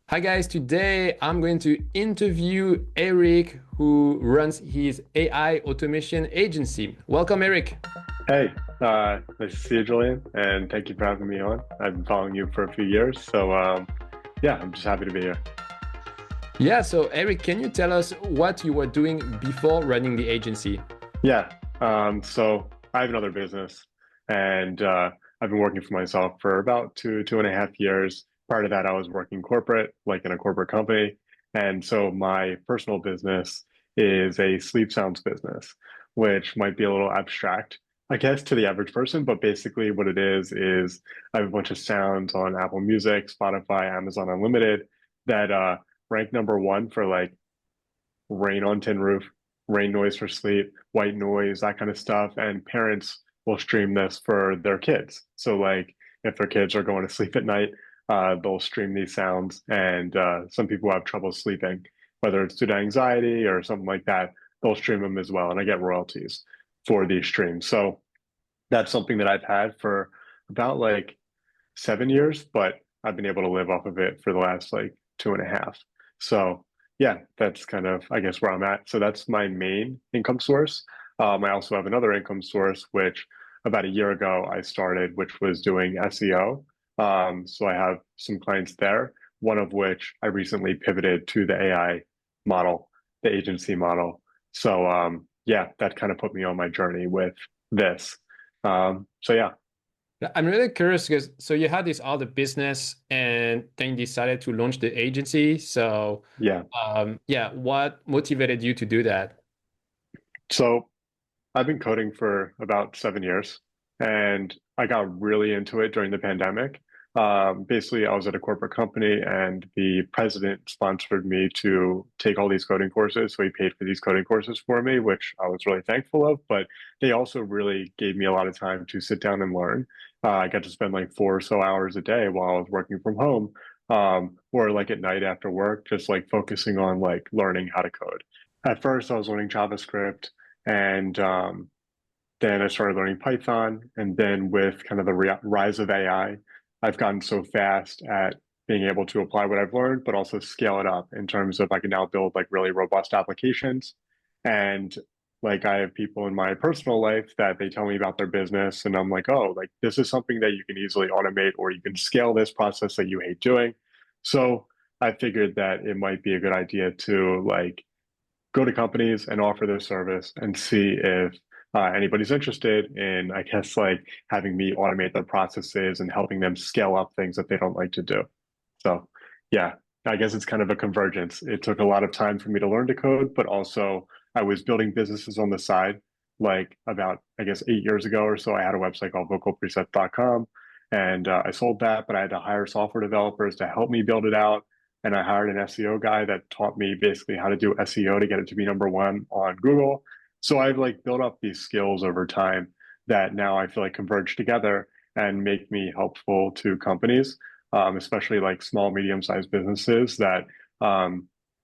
Hi guys, today I'm going to interview Eric, who runs his AI automation agency. Welcome, Eric. Hey, nice to see you, Julian, and thank you for having me on. I've been following you for a few years, so yeah, I'm just happy to be here. Yeah, so Eric, can you tell us what you were doing before running the agency? Yeah, so I have another business, and I've been working for myself for about 2.5 years. Part of that, I was working corporate, like in a corporate company, and so my personal business is a sleep sounds business, which might be a little abstract, I guess, to the average person, but basically what it is I have a bunch of sounds on Apple Music, Spotify, Amazon Unlimited that rank number one for like rain on tin roof, rain noise for sleep, white noise, that kind of stuff. And parents will stream this for their kids. So like if their kids are going to sleep at night, they'll stream these sounds. And some people have trouble sleeping, whether it's due to anxiety or something like that, they'll stream them as well. And I get royalties for these streams. So that's something that I've had for about like 7 years, but I've been able to live off of it for the last like 2.5. So yeah, that's kind of, I guess, where I'm at. So that's my main income source. I also have another income source, which about a year ago I started, which was doing SEO. So I have some clients there, one of which I recently pivoted to the AI model, the agency model. So yeah, that kind of put me on my journey with this. So yeah, I'm really curious because so you had this other business and then you decided to launch the agency. So yeah. yeah, what motivated you to do that? So I've been coding for about 7 years, and I got really into it during the pandemic. Basically, I was at a corporate company, and the president sponsored me to take all these coding courses. So he paid for these coding courses for me, which I was really thankful of. But they also really gave me a lot of time to sit down and learn. I got to spend like 4 or so hours a day while I was working from home, or like at night after work, just like focusing on like learning how to code. At first, I was learning JavaScript and then I started learning Python. And then with kind of the rise of AI, I've gotten so fast at being able to apply what I've learned, but also scale it up in terms of I can now build like really robust applications. And like I have people in my personal life that they tell me about their business, and I'm like, oh, like this is something that you can easily automate, or you can scale this process that you hate doing. So I figured that it might be a good idea to like go to companies and offer their service and see if anybody's interested in, I guess, like having me automate their processes and helping them scale up things that they don't like to do. So, yeah, I guess it's kind of a convergence. It took a lot of time for me to learn to code, but also I was building businesses on the side. Like about, I guess, 8 years ago or so, I had a website called vocalpresets.com and I sold that, but I had to hire software developers to help me build it out, and I hired an SEO guy that taught me basically how to do SEO to get it to be number one on Google. So I've like built up these skills over time that now I feel like converge together and make me helpful to companies, especially like small, medium-sized businesses that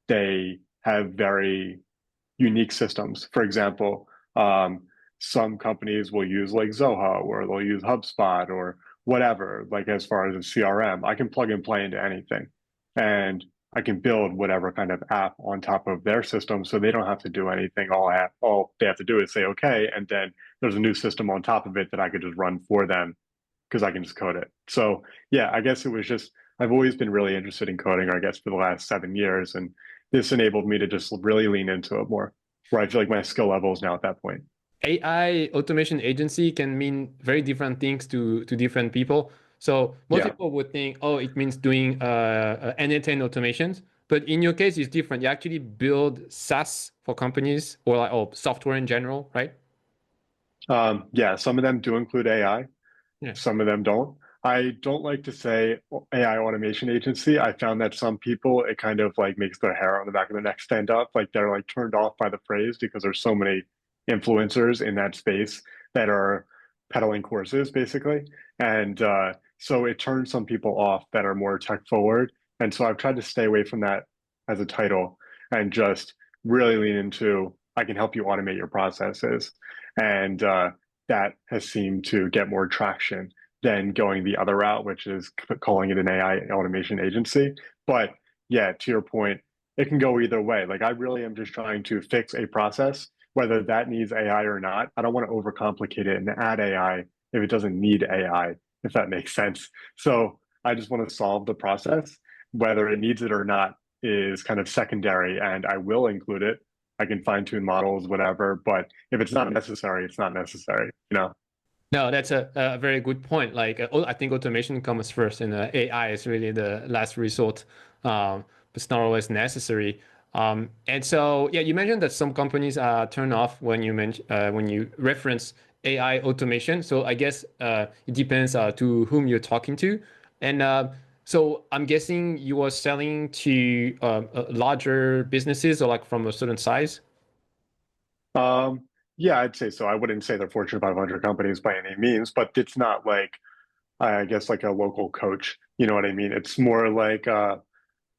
they have very unique systems. For example, some companies will use like Zoho or they'll use HubSpot or whatever, like as far as a CRM. I can plug and play into anything. And I can build whatever kind of app on top of their system so they don't have to do anything. All they have to do is say okay, and then there's a new system on top of it that I could just run for them because I can just code it. So yeah, I guess it was just I've always been really interested in coding, I guess, for the last 7 years, and this enabled me to just really lean into it more, where I feel like my skill level is now at that point. AI automation agency can mean very different things to different people. So most Yeah. people would think, oh, it means doing end-to-end automations. But in your case, it's different. You actually build SaaS for companies or like oh, software in general, right? Yeah, some of them do include AI, Yeah. some of them don't. I don't like to say AI automation agency. I found that some people, it kind of like makes their hair on the back of their neck stand up. Like they're like turned off by the phrase because there's so many influencers in that space that are peddling courses basically. And so it turns some people off that are more tech forward. And so I've tried to stay away from that as a title and just really lean into I can help you automate your processes. And that has seemed to get more traction than going the other route, which is calling it an AI automation agency. But yeah, to your point, it can go either way. Like I really am just trying to fix a process, whether that needs AI or not. I don't want to overcomplicate it and add AI if it doesn't need AI, if that makes sense. So I just want to solve the process. Whether it needs it or not is kind of secondary, and I will include it. I can fine tune models, whatever. But if it's not necessary, it's not necessary, you know? No, that's a very good point. Like, I think automation comes first, and AI is really the last resort. But it's not always necessary. And so, yeah, you mentioned that some companies turn off when you reference AI automation. So I guess it depends to whom you're talking to. And so I'm guessing you are selling to larger businesses or like from a certain size. Um, yeah, I'd say so. I wouldn't say they're Fortune 500 companies by any means, but it's not like, I guess, like a local coach. You know what I mean? It's more like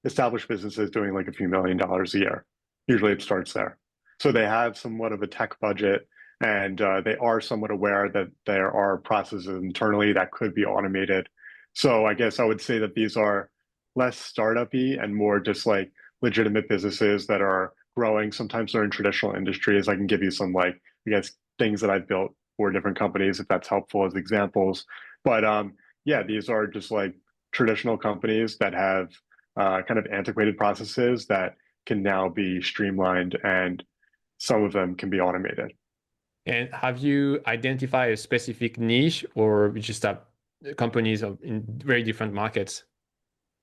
established businesses doing like a few $1 million a year. Usually it starts there. So they have somewhat of a tech budget, and they are somewhat aware that there are processes internally that could be automated. So I guess I would say that these are less startup-y and more just like legitimate businesses that are growing. Sometimes they're in traditional industries. I can give you some like, I guess, things that I've built for different companies if that's helpful as examples. But yeah, these are just like traditional companies that have kind of antiquated processes that can now be streamlined, and some of them can be automated. And have you identified a specific niche, or you just have companies in very different markets?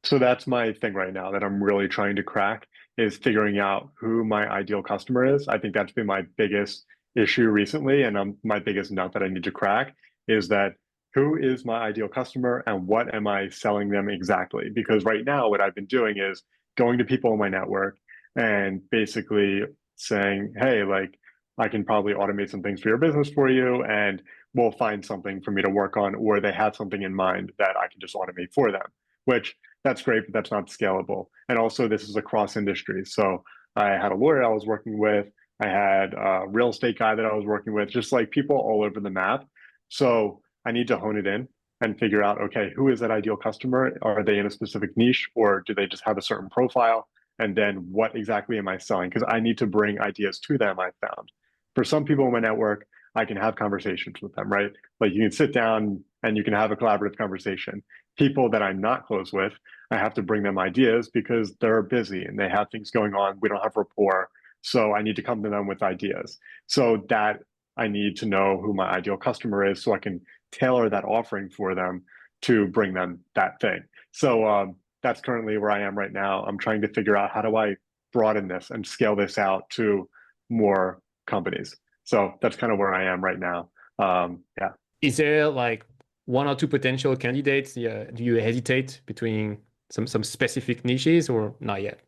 So that's my thing right now that I'm really trying to crack is figuring out who my ideal customer is. I think that's been my biggest issue recently, and my biggest nut that I need to crack is that who is my ideal customer and what am I selling them exactly? Because right now, what I've been doing is going to people in my network and basically saying, hey, like, I can probably automate some things for your business for you, and we'll find something for me to work on, or they have something in mind that I can just automate for them, which that's great, but that's not scalable. And also, this is across industries. So I had a lawyer I was working with. I had a real estate guy that I was working with, just like people all over the map. So I need to hone it in and figure out, okay, who is that ideal customer? Are they in a specific niche or do they just have a certain profile? And then what exactly am I selling? Because I need to bring ideas to them, I found. For some people in my network, I can have conversations with them, right? Like you can sit down and you can have a collaborative conversation. People that I'm not close with, I have to bring them ideas because they're busy and they have things going on. We don't have rapport. So I need to come to them with ideas. So that I need to know who my ideal customer is so I can tailor that offering for them to bring them that thing. So that's currently where I am right now. I'm trying to figure out how do I broaden this and scale this out to more companies. So that's kind of where I am right now. Yeah. Is there like one or two potential candidates? Yeah, do you hesitate between some specific niches or not yet?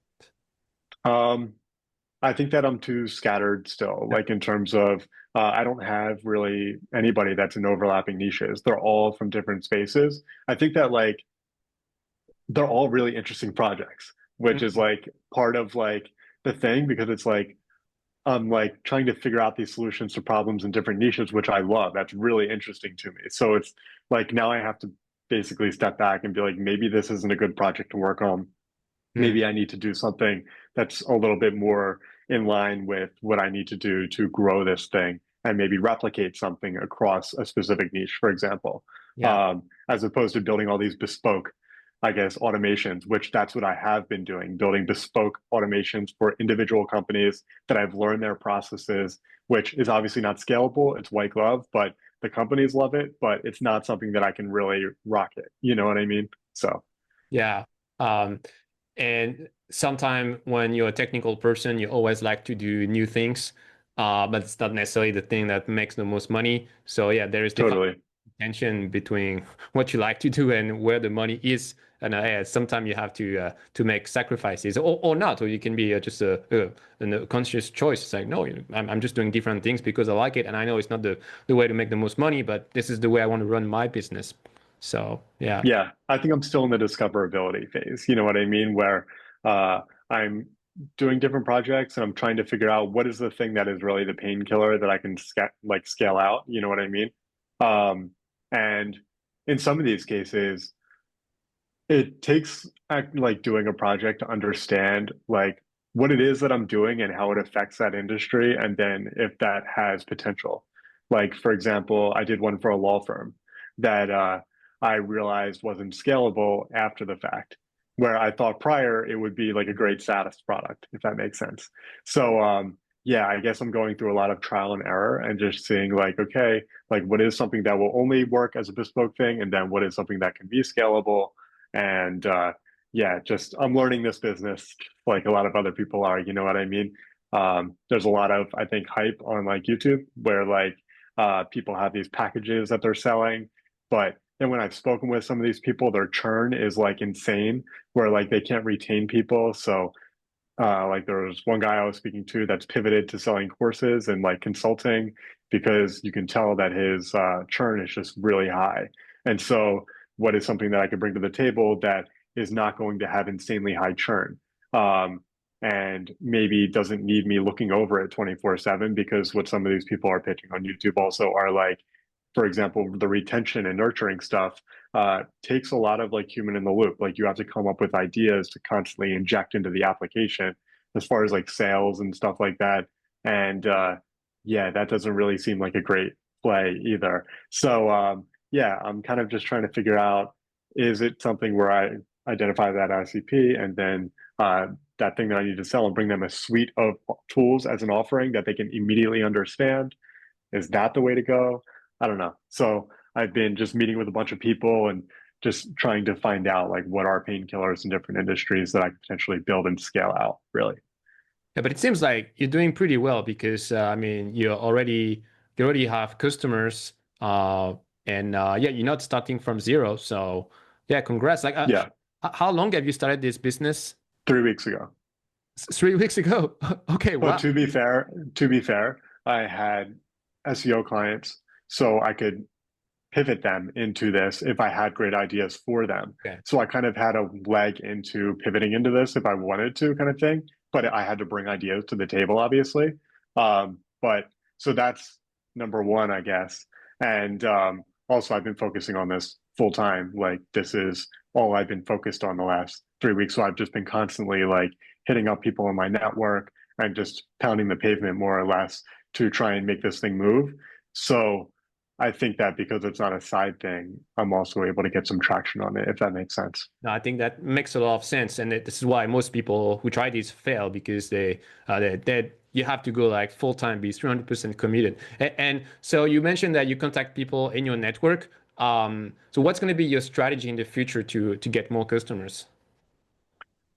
Um, I think that I'm too scattered still, Yeah. like in terms of I don't have really anybody that's in overlapping niches. They're all from different spaces. I think that like they're all really interesting projects, which is Mhm. like part of like the thing because it's like I'm like trying to figure out these solutions to problems in different niches, which I love. That's really interesting to me. So it's like now I have to basically step back and be like, maybe this isn't a good project to work on. Mm. Maybe I need to do something that's a little bit more in line with what I need to do to grow this thing and maybe replicate something across a specific niche, for example, Yeah. as opposed to building all these bespoke, I guess, automations, which that's what I have been doing, building bespoke automations for individual companies that I've learned their processes, which is obviously not scalable. It's white glove, but the companies love it, but it's not something that I can really rocket. You know what I mean? So Yeah. Um, and sometimes when you're a technical person, you always like to do new things, but it's not necessarily the thing that makes the most money. So yeah, there is definitely totally. tension between what you like to do and where the money is. And yeah, sometimes you have to make sacrifices, or not, or you can be just a conscious choice. It's like, no, I'm just doing different things because I like it, and I know it's not the way to make the most money, but this is the way I want to run my business. So yeah. Yeah, I think I'm still in the discoverability phase. You know what I mean? Where uh, I'm doing different projects and I'm trying to figure out what is the thing that is really the painkiller that I can scale out. You know what I mean? And in some of these cases, it takes like doing a project to understand like what it is that I'm doing and how it affects that industry, and then if that has potential. Like for example, I did one for a law firm that I realized wasn't scalable after the fact, where I thought prior it would be like a great SaaS product, if that makes sense. So yeah, I guess I'm going through a lot of trial and error and just seeing like, okay, like what is something that will only work as a bespoke thing, and then what is something that can be scalable. And yeah, just I'm learning this business like a lot of other people are, you know what I mean? There's a lot of, I think, hype on like YouTube where like people have these packages that they're selling, but then when I've spoken with some of these people, their churn is like insane, where like they can't retain people. So like there was one guy I was speaking to that's pivoted to selling courses and like consulting because you can tell that his churn is just really high. And so, what is something that I could bring to the table that is not going to have insanely high churn? Um, and maybe doesn't need me looking over it 24/7, because what some of these people are pitching on YouTube also are like, for example, the retention and nurturing stuff takes a lot of like human in the loop. Like you have to come up with ideas to constantly inject into the application as far as like sales and stuff like that. And yeah, that doesn't really seem like a great play either. So yeah, I'm kind of just trying to figure out, is it something where I identify that ICP and then that thing that I need to sell and bring them a suite of tools as an offering that they can immediately understand? Is that the way to go? I don't know. So I've been just meeting with a bunch of people and just trying to find out like what are painkillers in different industries that I could potentially build and scale out, really. Yeah, but it seems like you're doing pretty well because I mean you already have customers and yeah, you're not starting from zero. So yeah, congrats. Like Yeah, how long have you started this business? 3 weeks ago. 3 weeks ago. Okay, But wow. to be fair, I had SEO clients, so I could pivot them into this if I had great ideas for them. Okay. So I kind of had a leg into pivoting into this if I wanted to, kind of thing. But I had to bring ideas to the table, obviously. But so that's number one, I guess. And also, I've been focusing on this full time. Like, this is all I've been focused on the last 3 weeks. So I've just been constantly like hitting up people in my network and just pounding the pavement more or less to try and make this thing move. So I think that because it's not a side thing, I'm also able to get some traction on it, if that makes sense. No, I think that makes a lot of sense, and this is why most people who try this fail because they you have to go like full time, be 300% committed. And so you mentioned that you contact people in your network. So what's going to be your strategy in the future to get more customers?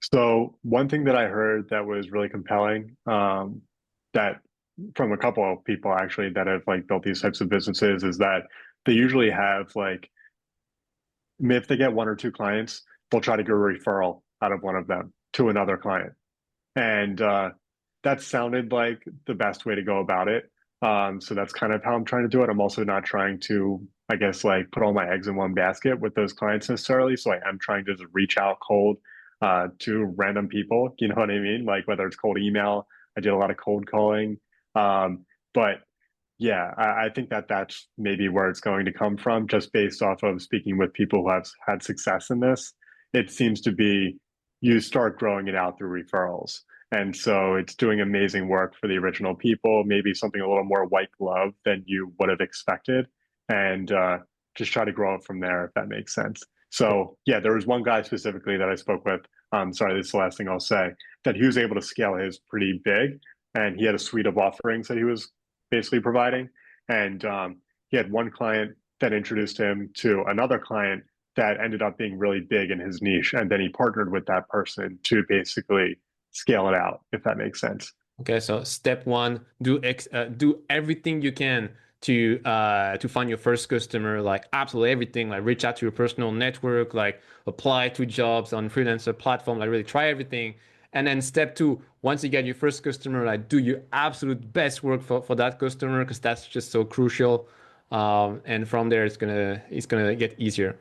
So one thing that I heard that was really compelling, that from a couple of people actually that have like built these types of businesses, is that they usually have like, if they get one or two clients, they'll try to get a referral out of one of them to another client. And that sounded like the best way to go about it. So that's kind of how I'm trying to do it. I'm also not trying to, I guess, like put all my eggs in one basket with those clients necessarily. So I am trying to just reach out cold to random people. You know what I mean? Like whether it's cold email, I did a lot of cold calling. But yeah, I think that that's maybe where it's going to come from, just based off of speaking with people who have had success in this. It seems to be you start growing it out through referrals. And so it's doing amazing work for the original people, maybe something a little more white glove than you would have expected. And just try to grow it from there, if that makes sense. So, yeah, there was one guy specifically that I spoke with. Sorry, this is the last thing I'll say, that he was able to scale his pretty big. And he had a suite of offerings that he was basically providing. And he had one client that introduced him to another client that ended up being really big in his niche. And then he partnered with that person to basically scale it out, if that makes sense. Okay, so step one, do everything you can to find your first customer, like absolutely everything, like reach out to your personal network, like apply to jobs on freelancer platform, like really try everything. And then step two, once you get your first customer, like do your absolute best work for that customer because that's just so crucial. And from there, it's gonna get easier.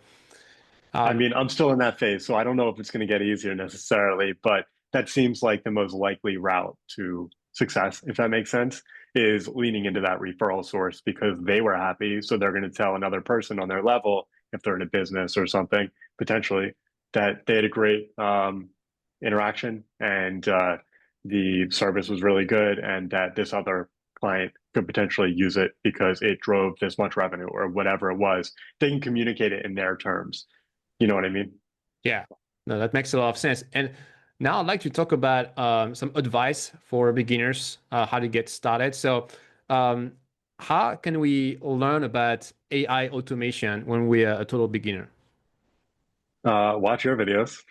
I Um, mean, I'm still in that phase, so I don't know if it's going to get easier necessarily, but that seems like the most likely route to success, if that makes sense, is leaning into that referral source because they were happy. So they're going to tell another person on their level if they're in a business or something, potentially. that they had a great interaction and the service was really good, and that this other client could potentially use it because it drove this much revenue or whatever it was. They can communicate it in their terms. You know what I mean? Yeah, no, that makes a lot of sense. And now I'd like to talk about some advice for beginners, how to get started. So, um, how can we learn about AI automation when we are a total beginner? Watch your videos.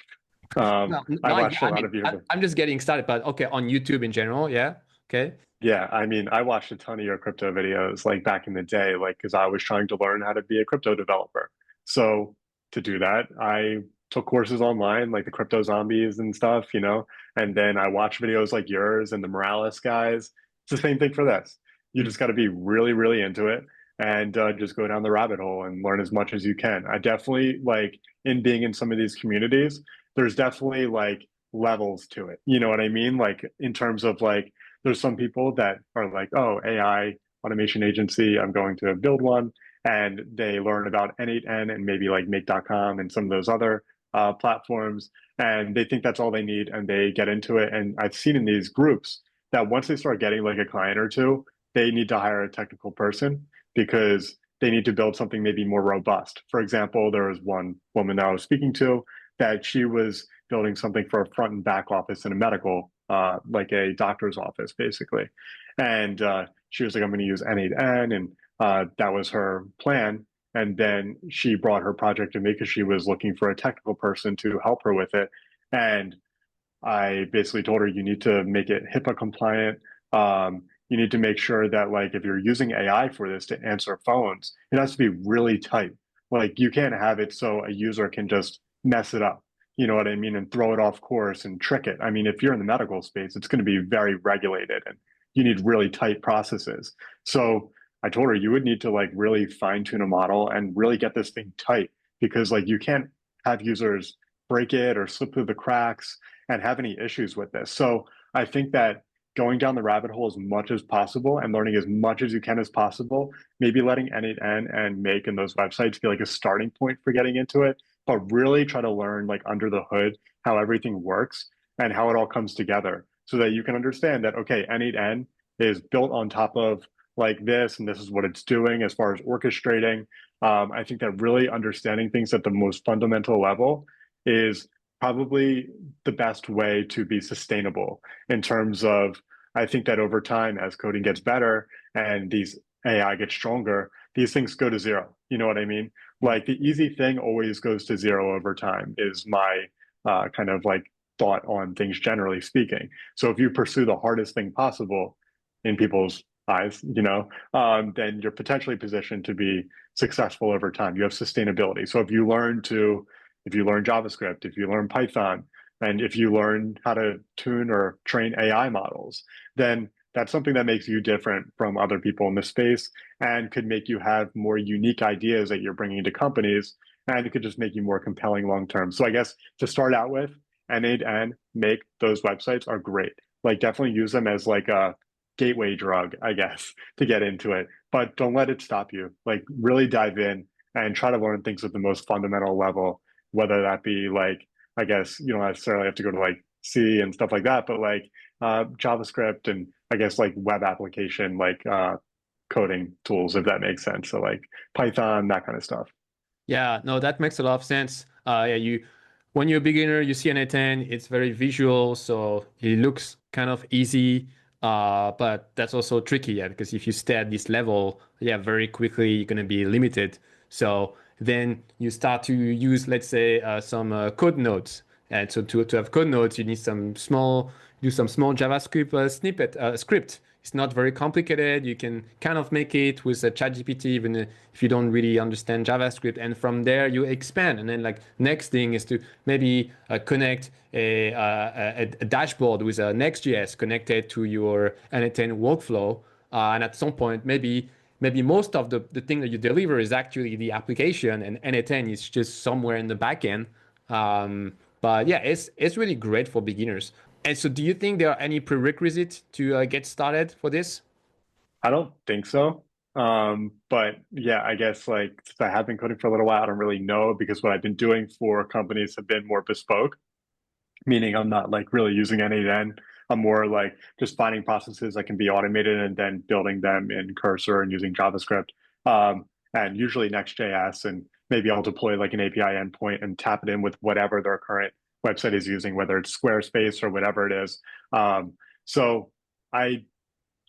Well, I not, watched a I lot mean, of yours. I'm just getting started, but okay, on YouTube in general, yeah, okay. Yeah, I mean, I watched a ton of your crypto videos like back in the day, like because I was trying to learn how to be a crypto developer. So to do that, I took courses online, like the crypto zombies and stuff, and then I watched videos like yours and the Morales guys. It's the same thing for this. You Mm. just got to be really, really into it and just go down the rabbit hole and learn as much as you can. I definitely like in being in some of these communities, there's definitely like levels to it. You know what I mean? Like in terms of like there's some people that are like, oh, AI automation agency, I'm going to build one. And they learn about N8N and maybe like make.com and some of those other platforms. And they think that's all they need and they get into it. And I've seen in these groups that once they start getting like a client or two, they need to hire a technical person because they need to build something maybe more robust. For example, there was one woman that I was speaking to that she was building something for a front and back office in a medical, like a doctor's office, basically. And she was like, I'm going to use N8N. And that was her plan. And then she brought her project to me because she was looking for a technical person to help her with it. And I basically told her you need to make it HIPAA compliant. You need to make sure that like if you're using AI for this to answer phones, it has to be really tight. Like you can't have it so a user can just mess it up. You know what I mean? And throw it off course and trick it. I mean, if you're in the medical space, it's going to be very regulated and you need really tight processes. So I told her you would need to like really fine tune a model and really get this thing tight because like you can't have users break it or slip through the cracks and have any issues with this. So I think that going down the rabbit hole as much as possible and learning as much as you can as possible, maybe letting N8N and Make and those websites be like a starting point for getting into it, but really try to learn like under the hood how everything works and how it all comes together so that you can understand that, okay, N8N is built on top of like this, and this is what it's doing as far as orchestrating. I think that really understanding things at the most fundamental level is probably the best way to be sustainable in terms of I think that over time, as coding gets better and these AI gets stronger, these things go to zero. You know what I mean? Like the easy thing always goes to zero over time, is my kind of like thought on things generally speaking. So if you pursue the hardest thing possible in people's eyes, then you're potentially positioned to be successful over time. You have sustainability. So if you learn JavaScript, if you learn Python, and if you learn how to tune or train AI models, then that's something that makes you different from other people in the space and could make you have more unique ideas that you're bringing to companies. And it could just make you more compelling long term. So I guess to start out with, N8N, Make, those websites are great. Like definitely use them as like a gateway drug, I guess, to get into it. But don't let it stop you. Like really dive in and try to learn things at the most fundamental level, whether that be like, I guess you don't necessarily have to go to like C and stuff like that, but like JavaScript and I guess like web application, like coding tools, if that makes sense. So like Python, that kind of stuff. Yeah, no, that makes a lot of sense. Yeah, when you're a beginner, you see an A10, it's very visual, so it looks kind of easy. But that's also tricky, yeah, because if you stay at this level, yeah, very quickly you're gonna be limited. So then you start to use, let's say, some code nodes. And so to have code nodes, you need do some small JavaScript script. It's not very complicated. You can kind of make it with a ChatGPT, even if you don't really understand JavaScript. And from there, you expand. And then, like, next thing is to maybe connect a dashboard with a Next.js connected to your N8N workflow. And at some point, maybe most of the thing that you deliver is actually the application, and N8N is just somewhere in the backend. Um, but yeah, it's really great for beginners. And so, do you think there are any prerequisites to get started for this? I don't think so. But yeah, I guess like since I have been coding for a little while, I don't really know because what I've been doing for companies have been more bespoke, meaning I'm not like really using any then. I'm more like just finding processes that can be automated and then building them in Cursor and using JavaScript. And usually Next.js, and maybe I'll deploy like an API endpoint and tap it in with whatever their current website is using, whether it's Squarespace or whatever it is. So I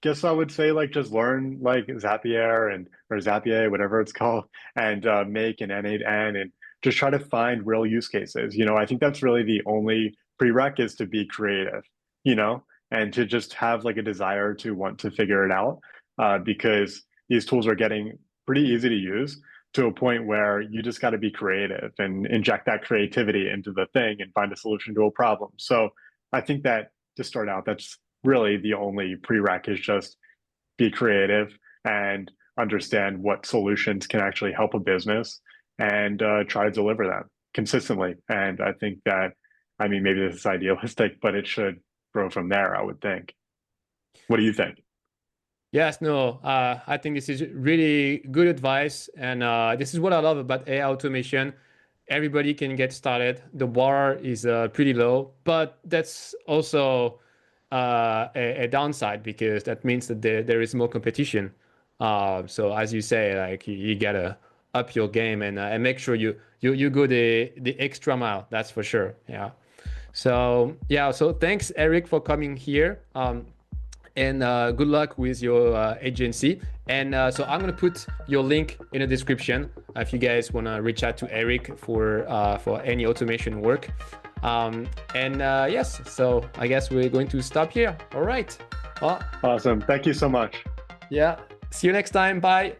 guess I would say like just learn like Zapier and or Zapier, whatever it's called, and make an N8N and just try to find real use cases. I think that's really the only prereq is to be creative, and to just have like a desire to want to figure it out, because these tools are getting pretty easy to use to a point where you just got to be creative and inject that creativity into the thing and find a solution to a problem. So I think that to start out, that's really the only prereq is just be creative and understand what solutions can actually help a business and try to deliver them consistently. And I think that, I mean, maybe this is idealistic, but it should grow from there, I would think. What do you think? Yes, no, I think this is really good advice. And this is what I love about AI automation. Everybody can get started. The bar is pretty low, but that's also a downside because that means that there is more competition. So as you say, like you gotta up your game and make sure you go the extra mile. That's for sure. Yeah. So yeah. So thanks, Eric, for coming here. And good luck with your agency. And so I'm gonna put your link in the description if you guys wanna reach out to Eric for any automation work. Yes, so I guess we're going to stop here. All right. Well, Awesome. Thank you so much. yeah. See you next time. Bye.